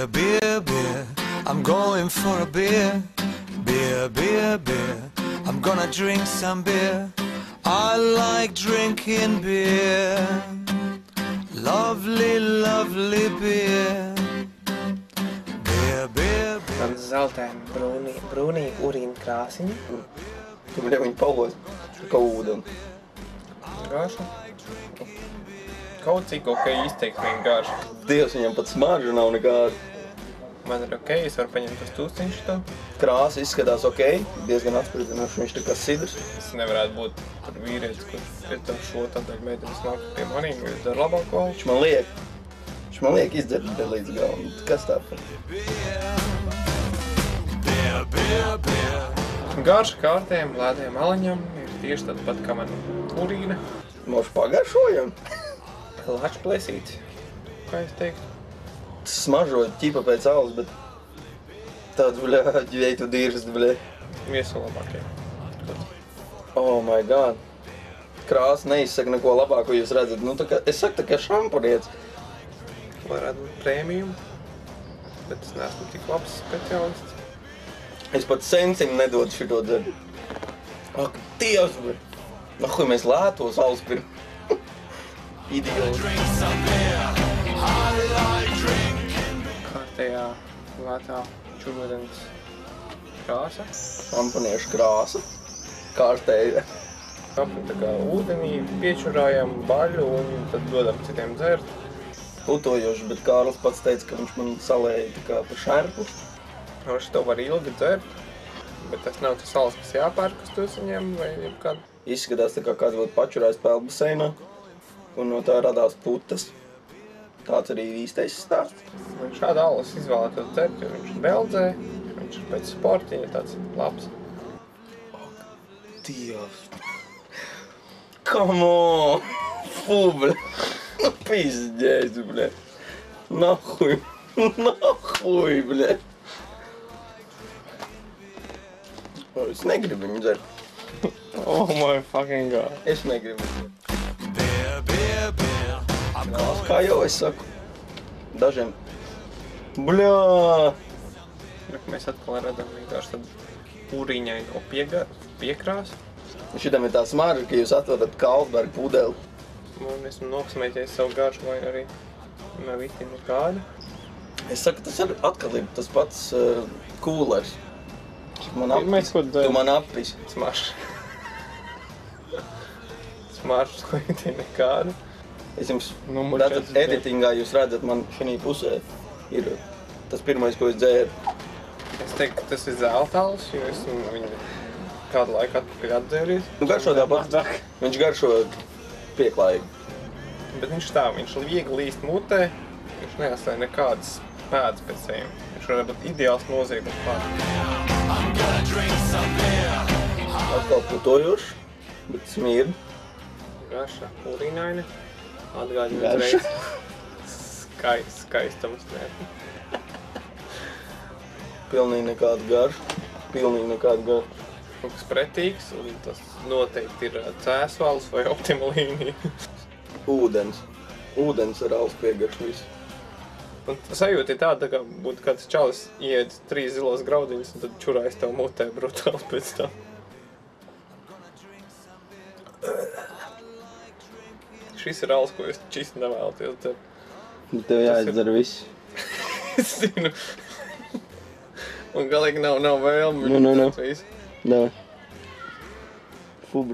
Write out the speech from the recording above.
Beer, beer, beer, I'm going for a beer. Beer, beer, beer, I'm gonna drink some beer. I like drinking beer. Lovely, lovely beer. Beer, beer, beer. Man zeltaini brūnī urīna krāsiņa. Tu viņu palozi, kā ūdeni. Gāša. Kaut cik izteiksmīgi gāša. Dievs, viņam pat smarža nav nekāda. Man ir es varu paņemt uz tūstiņš to. Krāsa izskatās diezgan atspridzinoši, viņš tā kā sidrs. Es nevarētu būt par vīrietis, kurš pēc šo tādēļ mēģinās nākt pie manīm, jo es daru labāku valdu. Viņš man liek izdzert līdz galam. Kas tā par? Garša kārtējiem, lētiem aliņam ir tieši tāda pat kā man urīna. Moši pagaršojam. Lačplēsīts, kā es teiktu. Tas smaržo ķipa pēc alas, bet tāds, ej tu dirst, Viesu labākie. Oh my god. Krāsa neizsaka neko labāko, jūs redzat. Nu, es saku tā kā šampunietis. Varētu būt prēmijum, bet es neesmu tik labs speciālists. Es pat sensim nedodu šito dzert. Ak, Dievs, nahuj mēs lētos alspirm. Idioti. Kārtējā lētā čurvudens krāsa. Šampaniešu krāsa. Kārtēja. Kapu tā kā ūdenī piečurājam baļu un tad dodam citiem dzert. Putojoši, bet Kārlis pats teica, ka viņš man salēja tā kā pa šerpu. Šito var ilgi dzert, bet tas nav tas salas, kas jāpērk uz tusiņiem vai jebkādu. Izskatās tā kā kāds būtu pačurājis peldbaseinā un no tā radās putas. Tāds arī īstais stāsts. Šāda alas izvēlētos dzert, jo viņš beldzē, viņš ir pēc sportiņa tāds labs. Dievs. Come on! Fū, Pizģēs, Nahuj, nahuj, Es negribu viņu dzert. Oh my fucking god. Es negribu. Kā jau es saku. Dažiem. Mēs atkal redzam vienkārši tādu urīņaino piekrāsu. Šitam ir tā smarža, ka jūs atvedat Carlsberg pudeli. Un esmu noksmēties savu garšu vai arī nav īsti nekāda. Es saku, tas ir atkal ir tas pats kūlers. Tu man appis. Smaržs. Smaržs vai īsti nekāda. Es jums, tātad editingā jūs redzat, man šī pusē ir tas pirmais, ko es dzēru. Es teiktu, ka tas ir zeltāls, jo esmu viņu kādu laiku atpakaļ atdzēries. Nu garšo tāpat. Viņš garšo pieklājīgi. Bet viņš tā, viņš viegli līst mutē, viņš neatstāja nekādas pēdas pēc sevim. Viņš var būt ideāls noziegums pār. Atkal putojošs, bet smird. Garša, urīnaina. Atgādina uzreiz. Skaistams, nē. Pilnīgi nekāda garša. Kaut kas pretīgs, un tas noteikti ir cēsvals vai optimalīnija. Ūdens ar alus piegaršu visu. Un sajūta ir tāda, ka būtu kāds čalis ied 3 zilos graudiņus, un tad čurājas tev mutē brutāli pēc tam. Šis ir alus, ko jūs čist nevēlaties dzert. Tev jāizdara viss. Es zinu. Un galīgi nav vēlmi. Nu. Davai. Fū,